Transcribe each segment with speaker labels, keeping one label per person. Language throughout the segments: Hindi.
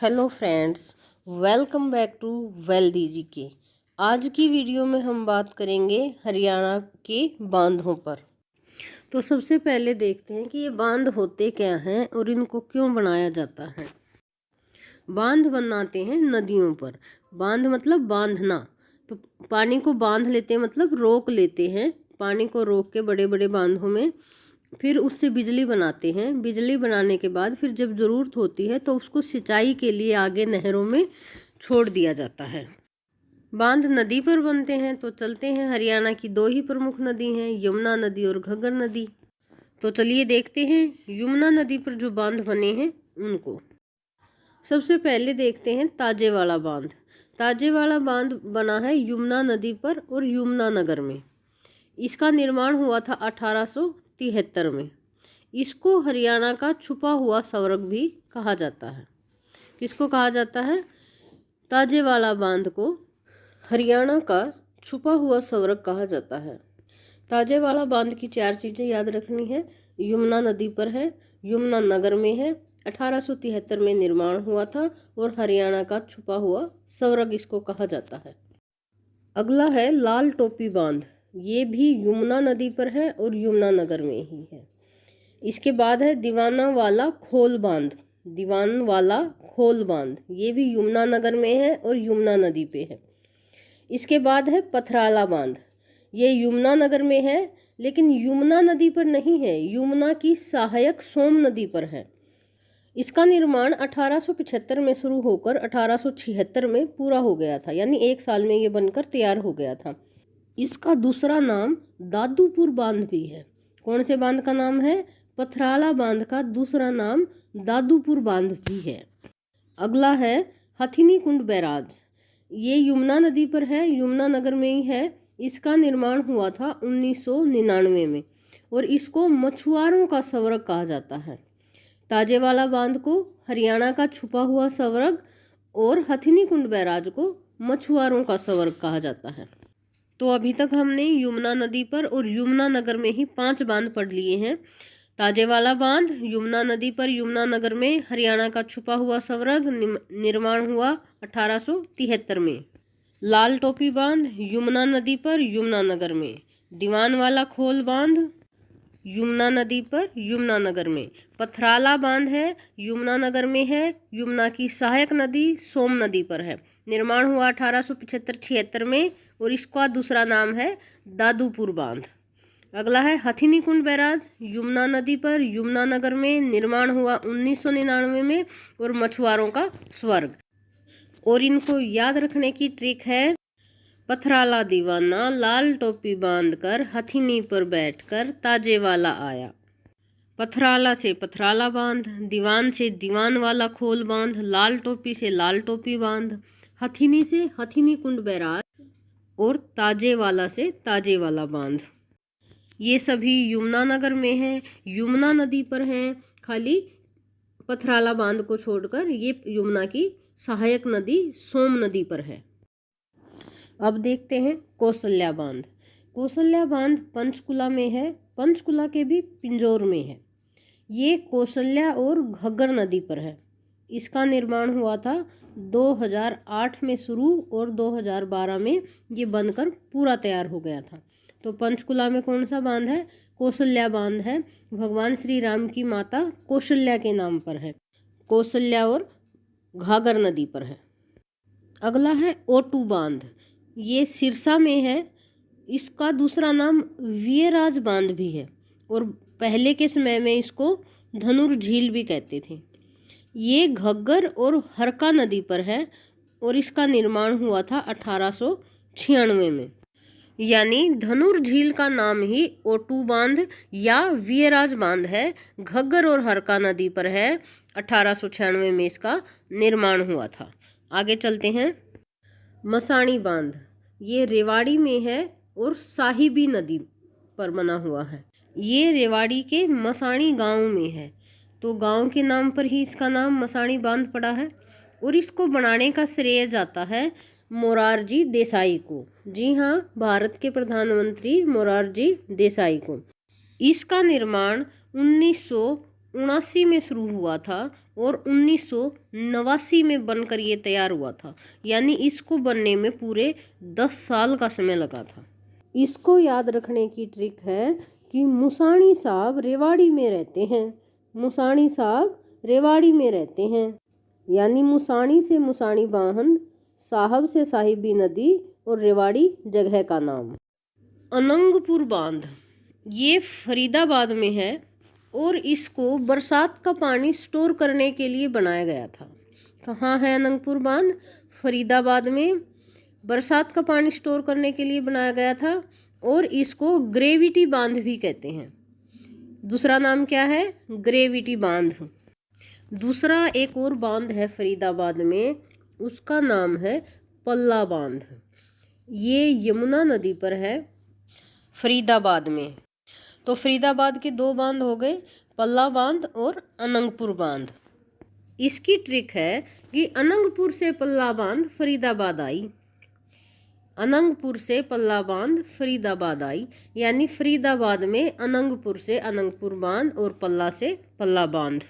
Speaker 1: Hello friends, welcome back to Wealthy G K. आज की वीडियो में हम बात करेंगे हरियाणा के बांधों पर। तो सबसे पहले देखते हैं कि ये बांध होते क्या हैं और इनको क्यों बनाया जाता है। बांध बनाते हैं नदियों पर। बांध मतलब बांधना, तो पानी को बांध लेते हैं मतलब रोक लेते हैं। पानी को रोक के बड़े बड़े बांधों में फिर उससे बिजली बनाते हैं। बिजली बनाने के बाद फिर जब ज़रूरत होती है तो उसको सिंचाई के लिए आगे नहरों में छोड़ दिया जाता है। बांध नदी पर बनते हैं तो चलते हैं। हरियाणा की दो ही प्रमुख नदी हैं, यमुना नदी और घग्गर नदी। तो चलिए देखते हैं यमुना नदी पर जो बांध बने हैं उनको। सबसे पहले देखते हैं ताजेवाला बांध। ताजेवाला बांध बना है यमुना नदी पर और यमुनानगर में। इसका निर्माण हुआ था 1873 में। इसको हरियाणा का छुपा हुआ स्वर्ग भी कहा जाता है। किसको कहा जाता है? ताजेवाला बांध को हरियाणा का छुपा हुआ स्वर्ग कहा जाता है। ताजेवाला बांध की 4 चीज़ें याद रखनी है। यमुना नदी पर है, यमुनानगर में है, 1873 में निर्माण हुआ था और हरियाणा का छुपा हुआ स्वर्ग इसको कहा जाता है। अगला है लाल टोपी बांध। ये भी यमुना नदी पर है और यमुनानगर में ही है। इसके बाद है दीवानावाला खोल बांध। दीवानवाला खोल बांध ये भी यमुनानगर में है और यमुना नदी पे है। इसके बाद है पथराला बांध। ये यमुनानगर में है लेकिन यमुना नदी पर नहीं है, यमुना की सहायक सोम नदी पर है। इसका निर्माण 1875 में शुरू होकर 1876 में पूरा हो गया था, यानी 1 साल में ये बनकर तैयार हो गया था। इसका दूसरा नाम दादूपुर बांध भी है। कौन से बांध का नाम है? पथराला बांध का दूसरा नाम दादूपुर बांध भी है। अगला है हथिनी कुंड बैराज। ये यमुना नदी पर है, यमुनानगर में ही है। इसका निर्माण हुआ था 1999 में और इसको मछुआरों का स्वर्ग कहा जाता है। ताजेवाला बांध को हरियाणा का छुपा हुआ स्वर्ग और हथिनी कुंड बैराज को मछुआरों का स्वर्ग कहा जाता है। तो अभी तक हमने यमुना नदी पर और यमुनानगर में ही 5 बांध पढ़ लिए हैं। ताजेवाला बांध यमुना नदी पर यमुनानगर में, हरियाणा का छुपा हुआ स्वर्ग निर्माण हुआ 1873 में। लाल टोपी बांध यमुना नदी पर यमुनानगर में। दीवानवाला खोल बांध यमुना नदी पर यमुनानगर में। पथराला बांध है यमुनानगर में है, यमुना की सहायक नदी सोम नदी पर है। निर्माण हुआ 1875-76 में और इसका दूसरा नाम है दादूपुर बांध। अगला है हथिनी कुंड बैराज यमुना नदी पर यमुनानगर में। निर्माण हुआ 1999 में और मछुआरों का स्वर्ग। और इनको याद रखने की ट्रिक है, पथराला दीवाना लाल टोपी बांधकर हथिनी पर बैठकर ताजेवाला आया। पथराला से पथराला बांध, दीवान से दीवान वाला खोल बांध, लाल टोपी से लाल टोपी बांध, हथिनी से हथिनी कुंड बैराज और ताजेवाला से ताजेवाला बांध। ये सभी यमुनानगर में हैं, यमुना नदी पर हैं। खाली पथराला बांध को छोड़कर ये यमुना की सहायक नदी सोम नदी पर है। अब देखते हैं कौशल्या बांध। कौशल्या बांध पंचकुला में है, पंचकुला के भी पिंजौर में है। ये कौशल्या और घग्गर नदी पर है। इसका निर्माण हुआ था 2008 में शुरू और 2012 में ये बनकर पूरा तैयार हो गया था। तो पंचकुला में कौन सा बांध है? कौशल्या बांध है। भगवान श्री राम की माता कौशल्या के नाम पर है। कौशल्या और घाघर नदी पर है। अगला है ओटू बांध। ये सिरसा में है। इसका दूसरा नाम वीरराज बांध भी है और पहले के समय में इसको धनुर झील भी कहते थे। ये घग्गर और हरका नदी पर है और इसका निर्माण हुआ था 1896 में। यानी धनुर झील का नाम ही ओटू बांध या वीरराज बांध है। घग्गर और हरका नदी पर है। 1896 में इसका निर्माण हुआ था। आगे चलते हैं। मसाणी बांध ये रेवाड़ी में है और साहिबी नदी पर बना हुआ है। ये रेवाड़ी के मसाणी गांव में है, तो गांव के नाम पर ही इसका नाम मसाणी बांध पड़ा है। और इसको बनाने का श्रेय जाता है मोरारजी देसाई को। जी हाँ, भारत के प्रधानमंत्री मोरारजी देसाई को। इसका निर्माण 1979 में शुरू हुआ था और 1989 में बनकर ये तैयार हुआ था। यानी इसको बनने में पूरे 10 साल का समय लगा था। इसको याद रखने की ट्रिक है कि मुसाणी साहब रेवाड़ी में रहते हैं। मुसाणी साहब रेवाड़ी में रहते हैं, यानी मुसाणी से मुसाणी बांध, साहब से साहिबी नदी और रेवाड़ी जगह का नाम। अनंगपुर बांध ये फरीदाबाद में है और इसको बरसात का पानी स्टोर करने के लिए बनाया गया था। कहाँ है अनंगपुर बांध? फरीदाबाद में बरसात का पानी स्टोर करने के लिए बनाया गया था और इसको ग्रेविटी बांध भी कहते हैं। दूसरा नाम क्या है? ग्रेविटी बांध। दूसरा एक और बांध है फरीदाबाद में, उसका नाम है पल्ला बांध। ये यमुना नदी पर है फरीदाबाद में। तो फरीदाबाद के 2 बांध हो गए, पल्ला बांध और अनंगपुर बांध। इसकी ट्रिक है कि अनंगपुर से पल्ला बांध फरीदाबाद आई, अनंगपुर से पल्ला बांध फरीदाबाद आई, यानी फरीदाबाद में अनंगपुर से अनंगपुर बांध और पल्ला से पल्ला बांध।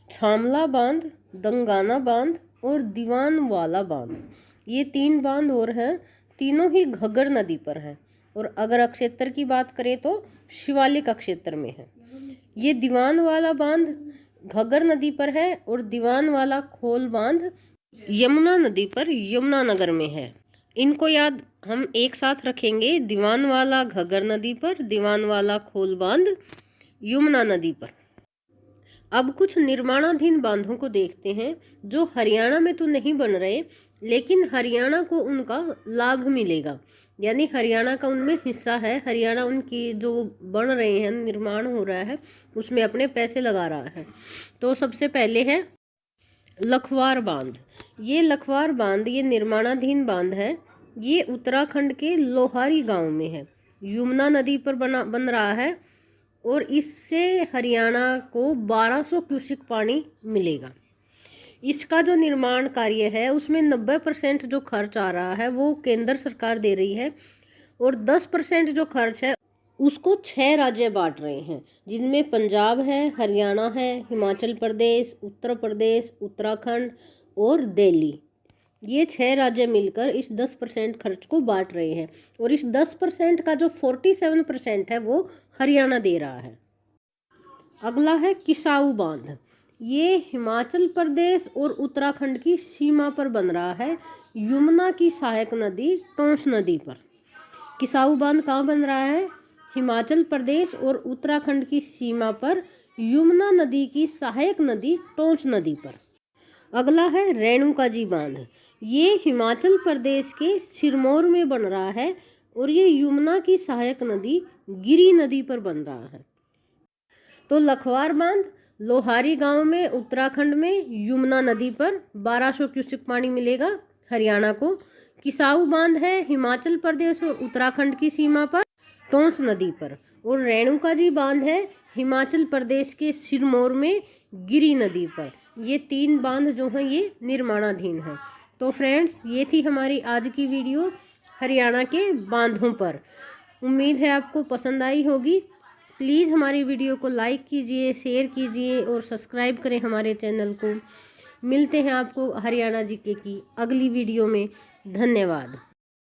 Speaker 1: छामला बांध, दंगाना बांध और दीवानवाला बांध, ये 3 बांध और हैं। तीनों ही घग्गर नदी पर हैं और अगर अक्षेत्र की बात करें तो शिवालिक अक्षेत्र में है। ये दीवानवाला बांध घग्गर नदी पर है और दीवानवाला खोल बांध यमुना नदी पर यमुनानगर में है। इनको याद हम एक साथ रखेंगे, दीवानवाला घग्गर नदी पर, दीवानवाला खोल बांध यमुना नदी पर। अब कुछ निर्माणाधीन बांधों को देखते हैं जो हरियाणा में तो नहीं बन रहे, लेकिन हरियाणा को उनका लाभ मिलेगा, यानी हरियाणा का उनमें हिस्सा है। हरियाणा उनकी जो बन रहे हैं, निर्माण हो रहा है, उसमें अपने पैसे लगा रहा है। तो सबसे पहले है लखवार बांध। ये लखवार बांध ये निर्माणाधीन बांध है। ये उत्तराखंड के लोहारी गांव में है, यमुना नदी पर बन रहा है और इससे हरियाणा को 1200 क्यूसेक पानी मिलेगा। इसका जो निर्माण कार्य है उसमें 90% जो खर्च आ रहा है वो केंद्र सरकार दे रही है और 10% जो खर्च है उसको 6 राज्य बांट रहे हैं, जिनमें पंजाब है, हरियाणा है, हिमाचल प्रदेश, उत्तर प्रदेश, उत्तराखंड और दिल्ली। ये 6 राज्य मिलकर इस 10% खर्च को बांट रहे हैं और इस 10% का जो 47% है वो हरियाणा दे रहा है। अगला है किसाऊ बांध। ये हिमाचल प्रदेश और उत्तराखंड की सीमा पर बन रहा है, यमुना की सहायक नदी टोंस नदी पर। किसाऊ बांध कहाँ बन रहा है? हिमाचल प्रदेश और उत्तराखंड की सीमा पर, यमुना नदी की सहायक नदी टोंस नदी पर। अगला है रेणुका जी बांध। ये हिमाचल प्रदेश के सिरमौर में बन रहा है और ये यमुना की सहायक नदी गिरी नदी पर बन रहा है। तो लखवार बांध लोहारी गांव में उत्तराखंड में यमुना नदी पर 1200 क्यूसेक पानी मिलेगा हरियाणा को। किसाऊ बांध है हिमाचल प्रदेश और उत्तराखंड की सीमा पर टोंस नदी पर। और रेणुका जी बांध है हिमाचल प्रदेश के सिरमौर में गिरी नदी पर। ये 3 बांध जो हैं ये निर्माणाधीन हैं। तो फ्रेंड्स, ये थी हमारी आज की वीडियो हरियाणा के बांधों पर। उम्मीद है आपको पसंद आई होगी। प्लीज़ हमारी वीडियो को लाइक कीजिए, शेयर कीजिए और सब्सक्राइब करें हमारे चैनल को। मिलते हैं आपको हरियाणा जीके की अगली वीडियो में। धन्यवाद।